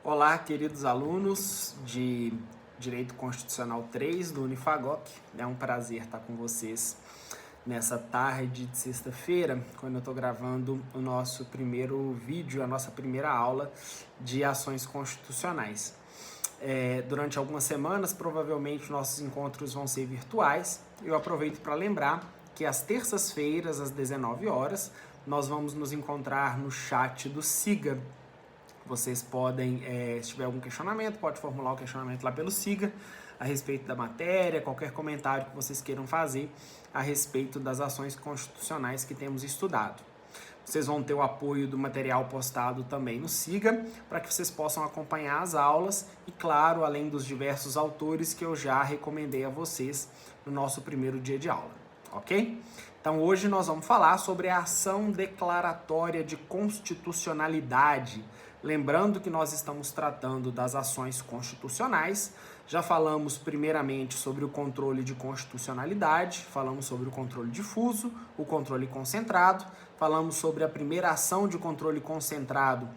Olá, queridos alunos de Direito Constitucional 3 do Unifagop. É um prazer estar com vocês nessa tarde de sexta-feira, quando eu estou gravando o nosso primeiro vídeo, a nossa primeira aula de ações constitucionais. Durante algumas semanas, provavelmente, nossos encontros vão ser virtuais. Eu aproveito para lembrar que às terças-feiras, às 19 horas, nós vamos nos encontrar no chat do SIGA. Vocês podem, se tiver algum questionamento, pode formular o questionamento lá pelo SIGA, a respeito da matéria, qualquer comentário que vocês queiram fazer a respeito das ações constitucionais que temos estudado. Vocês vão ter o apoio do material postado também no SIGA, para que vocês possam acompanhar as aulas e, claro, além dos diversos autores que eu já recomendei a vocês no nosso primeiro dia de aula, ok? Então, hoje nós vamos falar sobre a ação declaratória de constitucionalidade. Lembrando que nós estamos tratando das ações constitucionais, já falamos primeiramente sobre o controle de constitucionalidade, falamos sobre o controle difuso, o controle concentrado, falamos sobre a primeira ação de controle concentrado,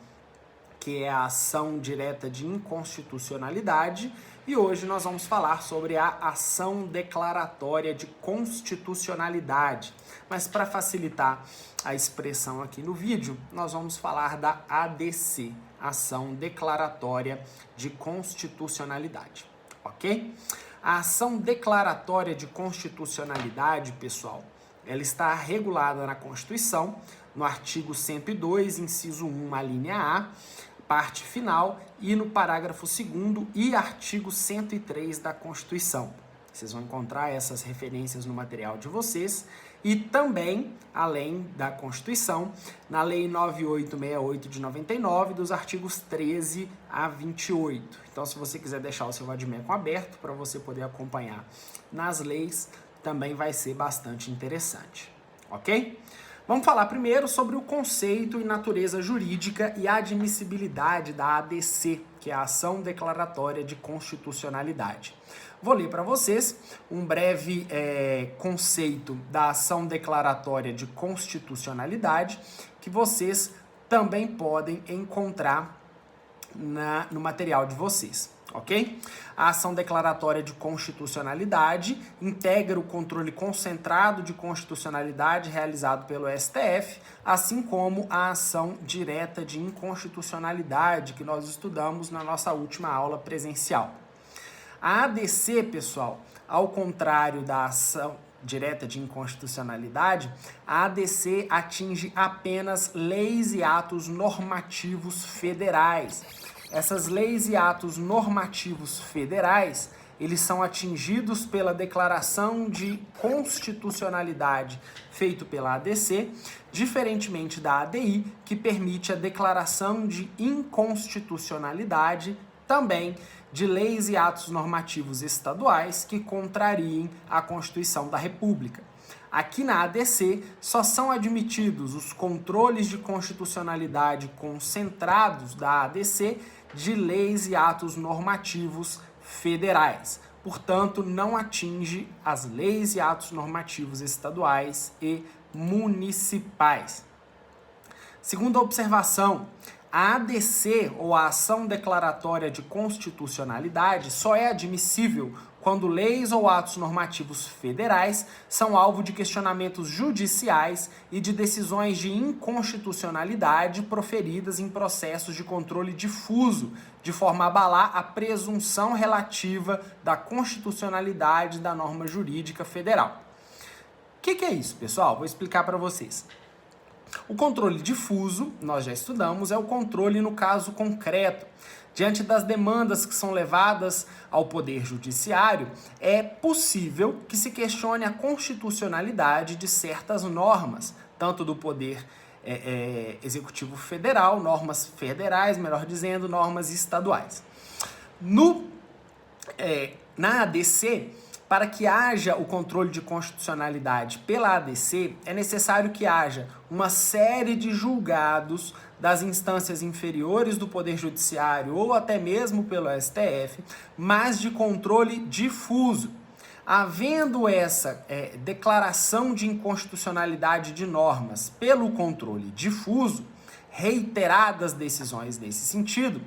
que é a ação direta de inconstitucionalidade, e hoje nós vamos falar sobre a ação declaratória de constitucionalidade. Mas para facilitar a expressão aqui no vídeo, nós vamos falar da ADC, Ação Declaratória de Constitucionalidade, ok? A ação declaratória de constitucionalidade, pessoal, ela está regulada na Constituição, no artigo 102, inciso 1, a linha A, parte final, e no parágrafo 2º e artigo 103 da Constituição. Vocês vão encontrar essas referências no material de vocês e também, além da Constituição, na Lei 9868 de 99, dos artigos 13 a 28. Então, se você quiser deixar o seu Vademecum aberto para você poder acompanhar nas leis, também vai ser bastante interessante, ok? Vamos falar primeiro sobre o conceito e natureza jurídica e admissibilidade da ADC, que é a Ação Declaratória de Constitucionalidade. Vou ler para vocês um breve conceito da Ação Declaratória de Constitucionalidade, que vocês também podem encontrar no material de vocês. Ok? A ação declaratória de constitucionalidade integra o controle concentrado de constitucionalidade realizado pelo STF, assim como a ação direta de inconstitucionalidade que nós estudamos na nossa última aula presencial. A ADC, pessoal, ao contrário da ação direta de inconstitucionalidade, a ADC atinge apenas leis e atos normativos federais. Essas leis e atos normativos federais, eles são atingidos pela declaração de constitucionalidade feito pela ADC, diferentemente da ADI, que permite a declaração de inconstitucionalidade também de leis e atos normativos estaduais que contrariem a Constituição da República. Aqui na ADC, só são admitidos os controles de constitucionalidade concentrados da ADC de leis e atos normativos federais. Portanto, não atinge as leis e atos normativos estaduais e municipais. Segunda observação, a ADC, ou a Ação Declaratória de Constitucionalidade, só é admissível quando leis ou atos normativos federais são alvo de questionamentos judiciais e de decisões de inconstitucionalidade proferidas em processos de controle difuso, de forma a abalar a presunção relativa da constitucionalidade da norma jurídica federal. O que é isso, pessoal? Vou explicar para vocês. O controle difuso, nós já estudamos, é o controle no caso concreto. Diante das demandas que são levadas ao Poder Judiciário, é possível que se questione a constitucionalidade de certas normas, tanto do Poder Executivo Federal, normas federais, melhor dizendo, normas estaduais. Na ADC, para que haja o controle de constitucionalidade pela ADC, é necessário que haja uma série de julgados das instâncias inferiores do Poder Judiciário ou até mesmo pelo STF, mas de controle difuso. Havendo essa declaração de inconstitucionalidade de normas pelo controle difuso, reiteradas decisões nesse sentido,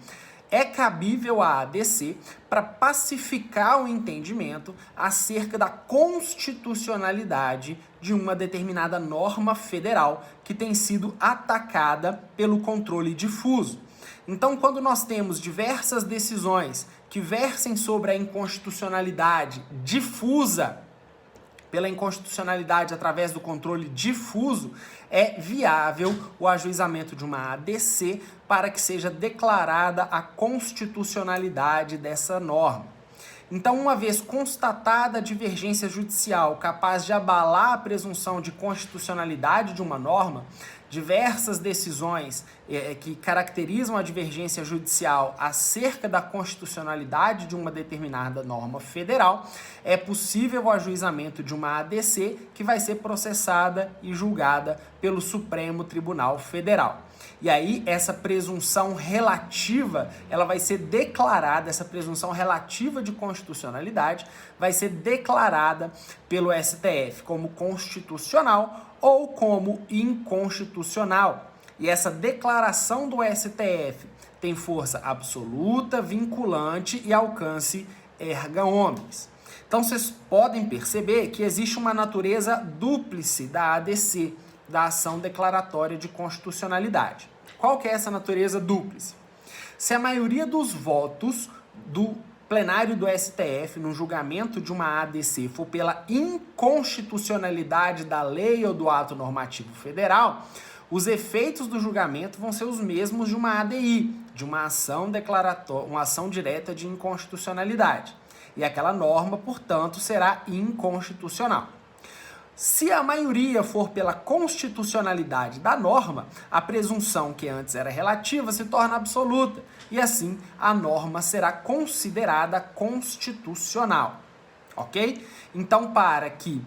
é cabível à ADC para pacificar o entendimento acerca da constitucionalidade de uma determinada norma federal que tem sido atacada pelo controle difuso. Então, quando nós temos diversas decisões que versem sobre a inconstitucionalidade difusa, pela inconstitucionalidade através do controle difuso, é viável o ajuizamento de uma ADC para que seja declarada a constitucionalidade dessa norma. Então, uma vez constatada a divergência judicial capaz de abalar a presunção de constitucionalidade de uma norma, diversas decisões que caracterizam a divergência judicial acerca da constitucionalidade de uma determinada norma federal, é possível o ajuizamento de uma ADC que vai ser processada e julgada pelo Supremo Tribunal Federal. E aí, essa presunção relativa, ela vai ser declarada, essa presunção relativa de constitucionalidade vai ser declarada pelo STF como constitucional ou como inconstitucional. E essa declaração do STF tem força absoluta, vinculante e alcance erga omnes. Então, vocês podem perceber que existe uma natureza dúplice da ADC, da ação declaratória de constitucionalidade. Qual que é essa natureza dúplice? Se a maioria dos votos do plenário do STF no julgamento de uma ADC for pela inconstitucionalidade da lei ou do ato normativo federal, os efeitos do julgamento vão ser os mesmos de uma ADI, de uma ação declaratória, uma ação direta de inconstitucionalidade. E aquela norma, portanto, será inconstitucional. Se a maioria for pela constitucionalidade da norma, a presunção que antes era relativa se torna absoluta e assim a norma será considerada constitucional, ok? Então, para que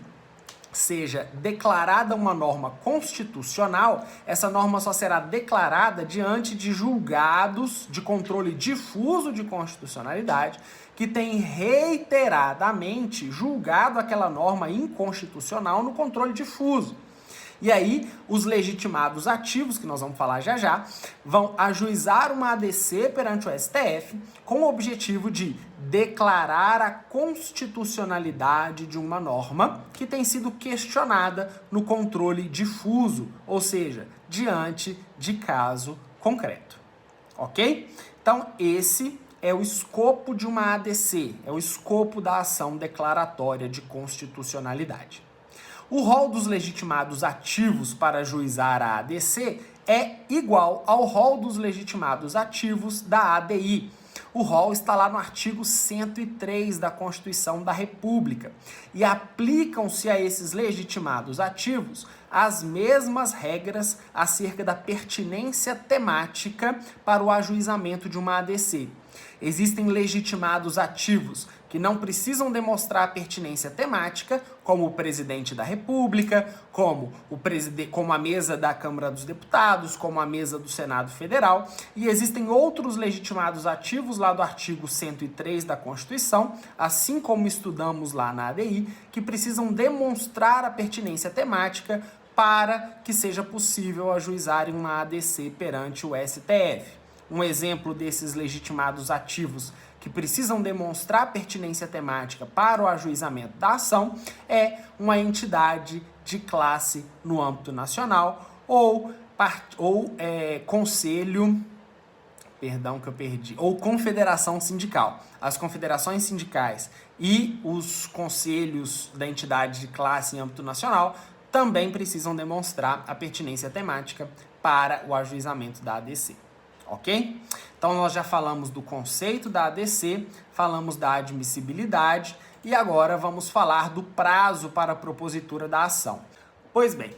seja declarada uma norma constitucional, essa norma só será declarada diante de julgados de controle difuso de constitucionalidade que tem reiteradamente julgado aquela norma inconstitucional no controle difuso. E aí, os legitimados ativos, que nós vamos falar já já, vão ajuizar uma ADC perante o STF com o objetivo de declarar a constitucionalidade de uma norma que tem sido questionada no controle difuso, ou seja, diante de caso concreto. Ok? Então, esse é o escopo de uma ADC, é o escopo da ação declaratória de constitucionalidade. O rol dos legitimados ativos para ajuizar a ADC é igual ao rol dos legitimados ativos da ADI. O rol está lá no artigo 103 da Constituição da República e aplicam-se a esses legitimados ativos as mesmas regras acerca da pertinência temática para o ajuizamento de uma ADC. Existem legitimados ativos que não precisam demonstrar a pertinência temática, como o presidente da República, como a mesa da Câmara dos Deputados, como a mesa do Senado Federal, e existem outros legitimados ativos lá do artigo 103 da Constituição, assim como estudamos lá na ADI, que precisam demonstrar a pertinência temática para que seja possível ajuizar uma ADC perante o STF. Um exemplo desses legitimados ativos que precisam demonstrar pertinência temática para o ajuizamento da ação é uma entidade de classe no âmbito nacional ou confederação sindical. As confederações sindicais e os conselhos da entidade de classe em âmbito nacional também precisam demonstrar a pertinência temática para o ajuizamento da ADC. Ok? Então, nós já falamos do conceito da ADC, falamos da admissibilidade e agora vamos falar do prazo para a propositura da ação. Pois bem,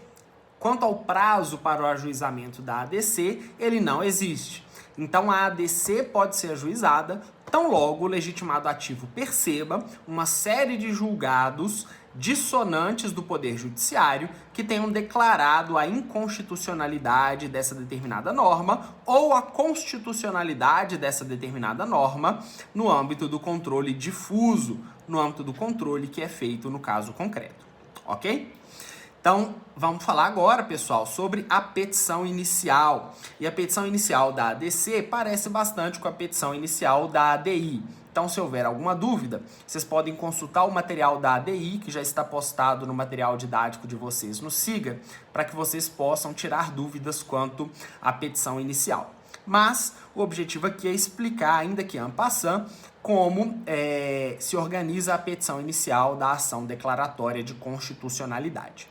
quanto ao prazo para o ajuizamento da ADC, ele não existe. Então, a ADC pode ser ajuizada tão logo o legitimado ativo perceba uma série de julgados dissonantes do Poder Judiciário que tenham declarado a inconstitucionalidade dessa determinada norma ou a constitucionalidade dessa determinada norma no âmbito do controle difuso, no âmbito do controle que é feito no caso concreto, ok? Então, Então, vamos falar agora, pessoal, sobre a petição inicial. E a petição inicial da ADC parece bastante com a petição inicial da ADI. Então, se houver alguma dúvida, vocês podem consultar o material da ADI, que já está postado no material didático de vocês no SIGA, para que vocês possam tirar dúvidas quanto à petição inicial. Mas o objetivo aqui é explicar, ainda que en passant, como se organiza a petição inicial da ação declaratória de constitucionalidade.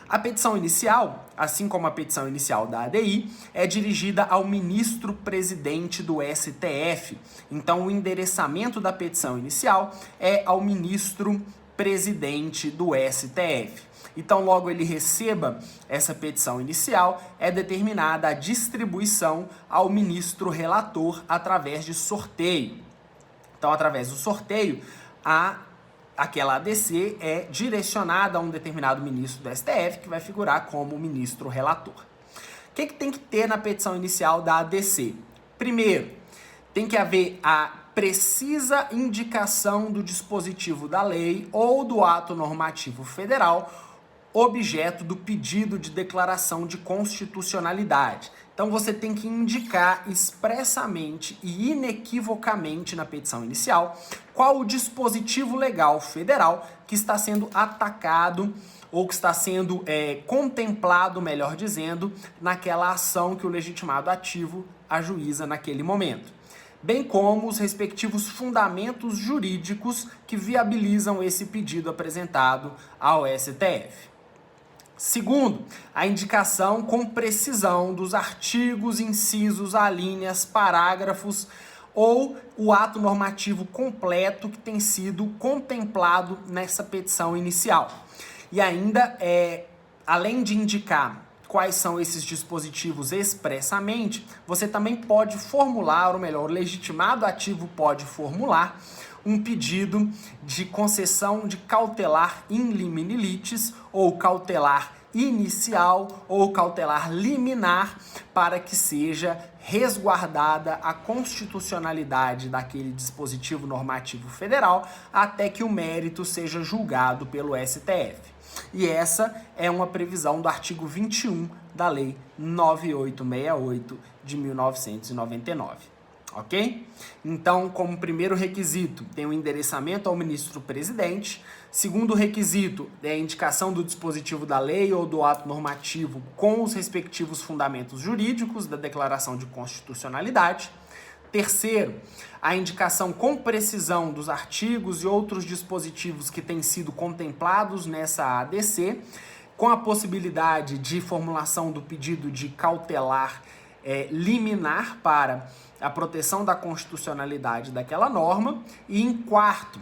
A petição inicial, assim como a petição inicial da ADI, é dirigida ao ministro-presidente do STF. Então, o endereçamento da petição inicial é ao ministro-presidente do STF. Então, logo ele receba essa petição inicial, é determinada a distribuição ao ministro relator através de sorteio. Então, através do sorteio, aquela ADC é direcionada a um determinado ministro do STF, que vai figurar como ministro relator. O que tem que ter na petição inicial da ADC? Primeiro, tem que haver a precisa indicação do dispositivo da lei ou do ato normativo federal, objeto do pedido de declaração de constitucionalidade. Então você tem que indicar expressamente e inequivocamente na petição inicial qual o dispositivo legal federal que está sendo atacado ou que está sendo contemplado, melhor dizendo, naquela ação que o legitimado ativo ajuiza naquele momento, bem como os respectivos fundamentos jurídicos que viabilizam esse pedido apresentado ao STF. Segundo, a indicação com precisão dos artigos, incisos, alíneas, parágrafos ou o ato normativo completo que tem sido contemplado nessa petição inicial. E ainda, além de indicar quais são esses dispositivos expressamente, você também pode formular, ou melhor, o legitimado ativo pode formular um pedido de concessão de cautelar in limine litis, ou cautelar inicial, ou cautelar liminar, para que seja resguardada a constitucionalidade daquele dispositivo normativo federal até que o mérito seja julgado pelo STF. E essa é uma previsão do artigo 21 da Lei 9868 de 1999. Ok? Então, como primeiro requisito, tem o endereçamento ao ministro-presidente. Segundo requisito é a indicação do dispositivo da lei ou do ato normativo com os respectivos fundamentos jurídicos da declaração de constitucionalidade. Terceiro, a indicação com precisão dos artigos e outros dispositivos que têm sido contemplados nessa ADC, com a possibilidade de formulação do pedido de cautelar liminar para a proteção da constitucionalidade daquela norma. E em quarto,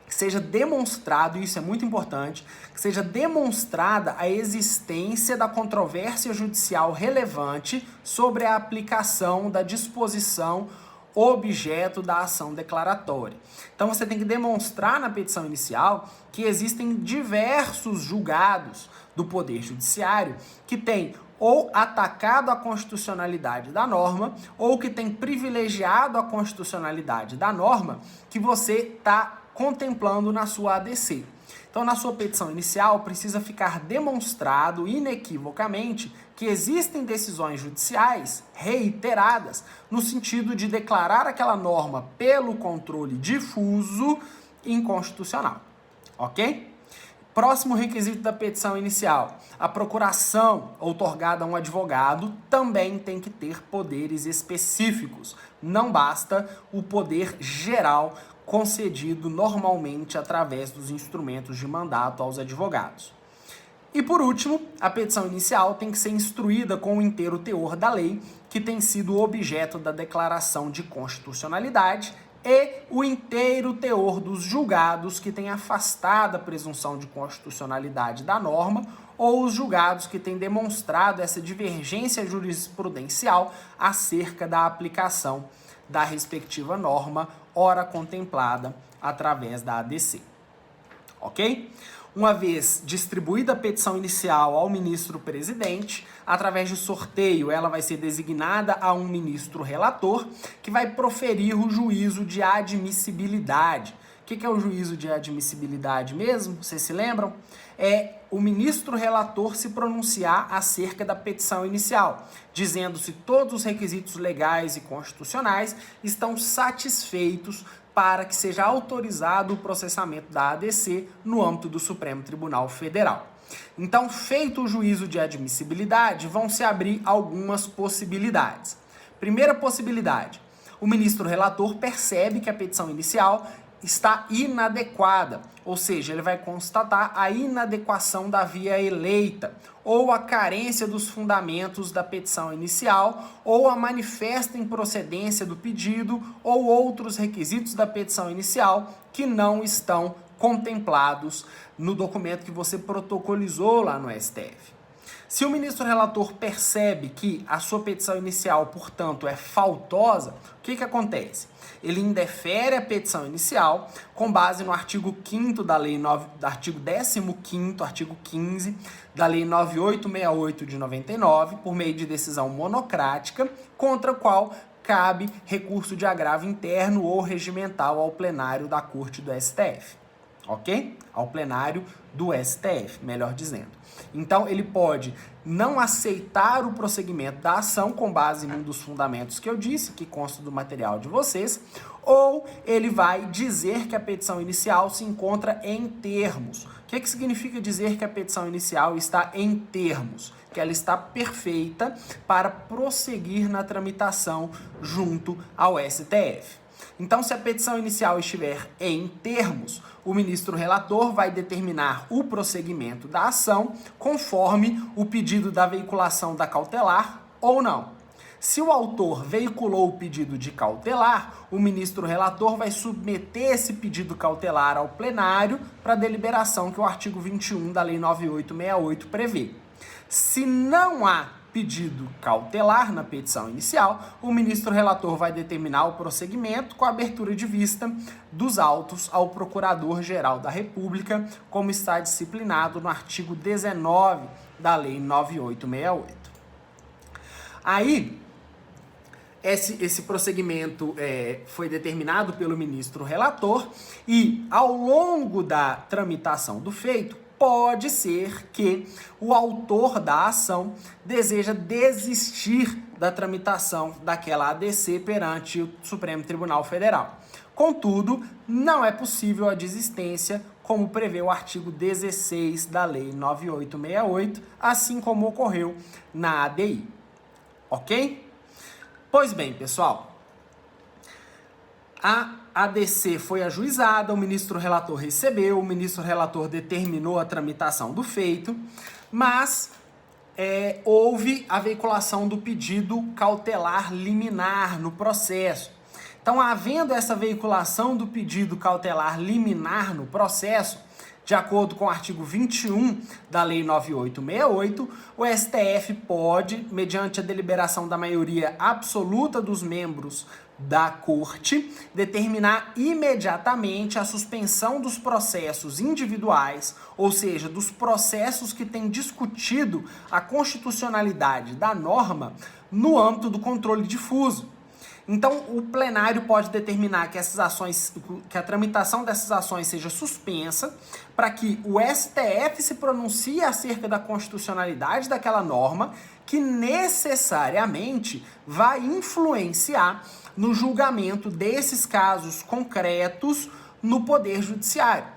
que seja demonstrado, e isso é muito importante, que seja demonstrada a existência da controvérsia judicial relevante sobre a aplicação da disposição objeto da ação declaratória. Então você tem que demonstrar na petição inicial que existem diversos julgados do Poder Judiciário que têm ou atacado a constitucionalidade da norma, ou que tem privilegiado a constitucionalidade da norma que você está contemplando na sua ADC. Então, na sua petição inicial, precisa ficar demonstrado inequivocamente que existem decisões judiciais reiteradas no sentido de declarar aquela norma pelo controle difuso inconstitucional. Ok? Próximo requisito da petição inicial, a procuração outorgada a um advogado também tem que ter poderes específicos. Não basta o poder geral concedido normalmente através dos instrumentos de mandato aos advogados. E por último, a petição inicial tem que ser instruída com o inteiro teor da lei que tem sido objeto da declaração de constitucionalidade e o inteiro teor dos julgados que têm afastado a presunção de constitucionalidade da norma ou os julgados que têm demonstrado essa divergência jurisprudencial acerca da aplicação da respectiva norma, ora contemplada através da ADC. Ok? Uma vez distribuída a petição inicial ao ministro-presidente, através de sorteio, ela vai ser designada a um ministro relator, que vai proferir o juízo de admissibilidade. O que é o juízo de admissibilidade mesmo? Vocês se lembram? É o ministro relator se pronunciar acerca da petição inicial, dizendo se todos os requisitos legais e constitucionais estão satisfeitos para que seja autorizado o processamento da ADC no âmbito do Supremo Tribunal Federal. Então, feito o juízo de admissibilidade, vão se abrir algumas possibilidades. Primeira possibilidade, o ministro relator percebe que a petição inicial está inadequada, ou seja, ele vai constatar a inadequação da via eleita, ou a carência dos fundamentos da petição inicial, ou a manifesta improcedência do pedido, ou outros requisitos da petição inicial que não estão contemplados no documento que você protocolizou lá no STF. Se o ministro relator percebe que a sua petição inicial, portanto, é faltosa, o que acontece? Ele indefere a petição inicial com base no artigo 5º da Lei artigo 15º, artigo 15 da Lei 9868 de 99, por meio de decisão monocrática, contra a qual cabe recurso de agravo interno ou regimental ao plenário da Corte do STF. Ok? Ao plenário do STF, melhor dizendo. Então, ele pode não aceitar o prosseguimento da ação com base em um dos fundamentos que eu disse, que consta do material de vocês, ou ele vai dizer que a petição inicial se encontra em termos. O que significa dizer que a petição inicial está em termos? Que ela está perfeita para prosseguir na tramitação junto ao STF. Então, se a petição inicial estiver em termos, o ministro relator vai determinar o prosseguimento da ação conforme o pedido da veiculação da cautelar ou não. Se o autor veiculou o pedido de cautelar, o ministro relator vai submeter esse pedido cautelar ao plenário para deliberação que o artigo 21 da Lei 9868 prevê. Se não há pedido cautelar na petição inicial, o ministro relator vai determinar o prosseguimento com a abertura de vista dos autos ao Procurador-Geral da República, como está disciplinado no artigo 19 da Lei 9868. Aí, esse prosseguimento foi determinado pelo ministro relator e, ao longo da tramitação do feito, pode ser que o autor da ação deseja desistir da tramitação daquela ADC perante o Supremo Tribunal Federal. Contudo, não é possível a desistência, como prevê o artigo 16 da Lei 9868, assim como ocorreu na ADI. Ok? Pois bem, pessoal, a ADC foi ajuizada, o ministro relator recebeu, o ministro relator determinou a tramitação do feito, mas houve a veiculação do pedido cautelar liminar no processo. Então, havendo essa veiculação do pedido cautelar liminar no processo, de acordo com o artigo 21 da Lei 9868, o STF pode, mediante a deliberação da maioria absoluta dos membros da Corte, determinar imediatamente a suspensão dos processos individuais, ou seja, dos processos que têm discutido a constitucionalidade da norma no âmbito do controle difuso. Então, o plenário pode determinar que que a tramitação dessas ações seja suspensa para que o STF se pronuncie acerca da constitucionalidade daquela norma que necessariamente vai influenciar no julgamento desses casos concretos no Poder Judiciário.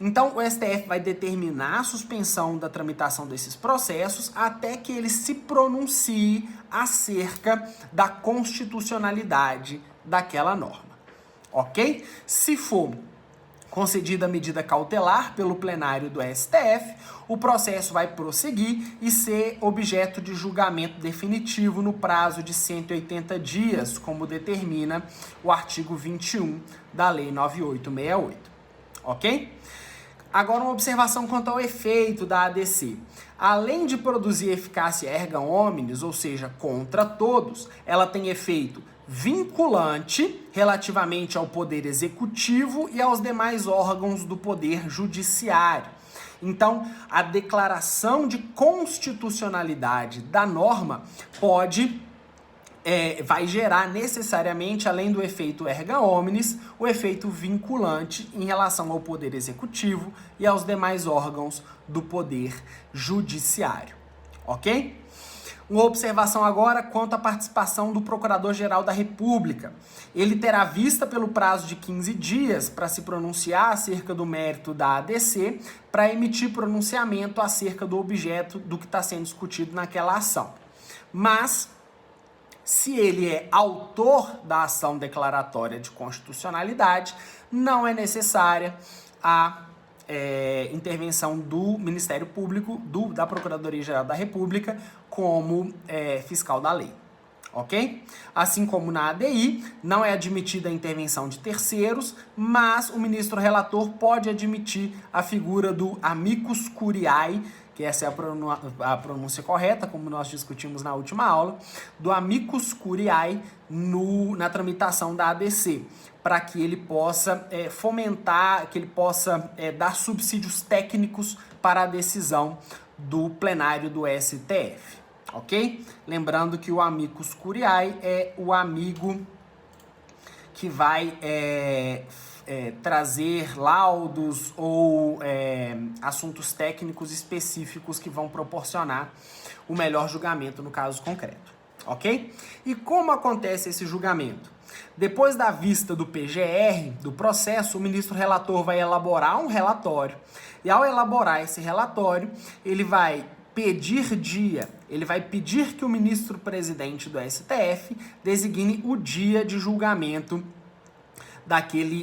Então, o STF vai determinar a suspensão da tramitação desses processos até que ele se pronuncie acerca da constitucionalidade daquela norma. Ok? Se for concedida a medida cautelar pelo plenário do STF, o processo vai prosseguir e ser objeto de julgamento definitivo no prazo de 180 dias, como determina o artigo 21 da Lei 9868. Ok? Agora, uma observação quanto ao efeito da ADC. Além de produzir eficácia erga omnes, ou seja, contra todos, ela tem efeito vinculante relativamente ao Poder Executivo e aos demais órgãos do Poder Judiciário. Então, a declaração de constitucionalidade da norma pode vai gerar necessariamente, além do efeito erga omnes, o efeito vinculante em relação ao Poder Executivo e aos demais órgãos do Poder Judiciário, ok? Uma observação agora quanto à participação do Procurador-Geral da República. Ele terá vista pelo prazo de 15 dias para se pronunciar acerca do mérito da ADC, para emitir pronunciamento acerca do objeto do que está sendo discutido naquela ação. Mas, se ele é autor da ação declaratória de constitucionalidade, não é necessária a intervenção do Ministério Público, da Procuradoria-Geral da República, como fiscal da lei, ok? Assim como na ADI, não é admitida a intervenção de terceiros, mas o ministro relator pode admitir a figura do amicus curiae, que essa é a pronúncia correta, como nós discutimos na última aula, do amicus curiae na tramitação da ADC, para que ele possa fomentar, que ele possa dar subsídios técnicos para a decisão do plenário do STF, ok? Lembrando que o amicus curiae é o amigo que vai trazer laudos ou assuntos técnicos específicos que vão proporcionar o melhor julgamento no caso concreto, ok? E como acontece esse julgamento? Depois da vista do PGR, do processo, o ministro relator vai elaborar um relatório, e ao elaborar esse relatório, ele vai pedir que o ministro presidente do STF designe o dia de julgamento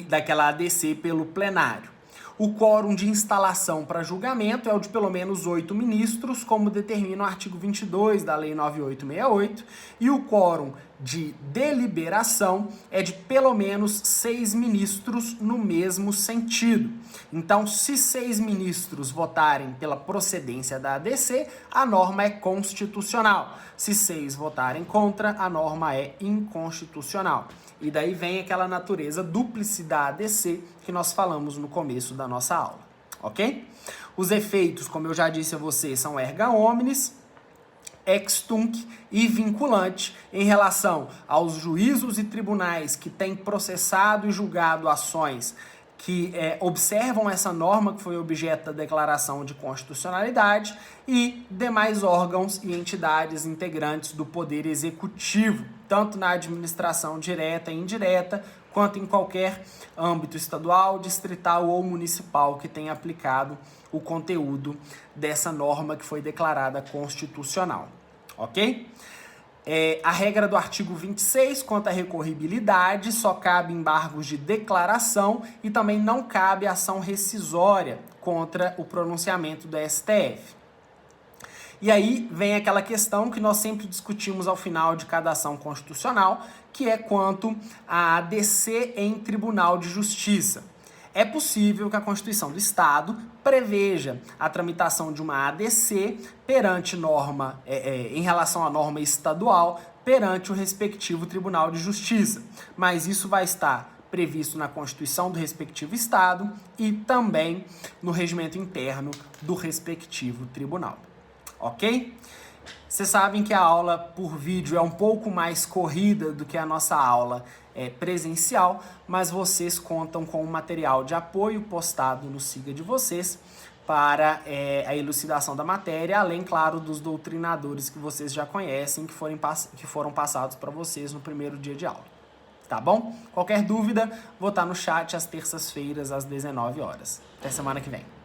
daquela ADC pelo plenário. O quórum de instalação para julgamento é o de pelo menos 8 ministros, como determina o artigo 22 da Lei 9868, e o quórum de deliberação é de pelo menos 6 ministros no mesmo sentido. Então, se 6 ministros votarem pela procedência da ADC, a norma é constitucional. Se 6 votarem contra, a norma é inconstitucional. E daí vem aquela natureza dúplice da ADC que nós falamos no começo da nossa aula, ok? Os efeitos, como eu já disse a vocês, são erga omnes, ex tunc e vinculante em relação aos juízos e tribunais que têm processado e julgado ações que observam essa norma que foi objeto da declaração de constitucionalidade e demais órgãos e entidades integrantes do Poder Executivo, tanto na administração direta e indireta, quanto em qualquer âmbito estadual, distrital ou municipal que tenha aplicado o conteúdo dessa norma que foi declarada constitucional, ok? A regra do artigo 26, quanto à recorribilidade, só cabe embargos de declaração e também não cabe ação rescisória contra o pronunciamento do STF. E aí vem aquela questão que nós sempre discutimos ao final de cada ação constitucional, que é quanto à ADC em Tribunal de Justiça. É possível que a Constituição do Estado preveja a tramitação de uma ADC perante norma, em relação à norma estadual, perante o respectivo Tribunal de Justiça. Mas isso vai estar previsto na Constituição do respectivo Estado e também no regimento interno do respectivo tribunal. Ok? Vocês sabem que a aula por vídeo é um pouco mais corrida do que a nossa aula presencial, mas vocês contam com um material de apoio postado no Siga de vocês para a elucidação da matéria, além, claro, dos doutrinadores que vocês já conhecem, que foram passados para vocês no primeiro dia de aula. Tá bom? Qualquer dúvida, vou estar no chat às terças-feiras, às 19 horas. Até semana que vem.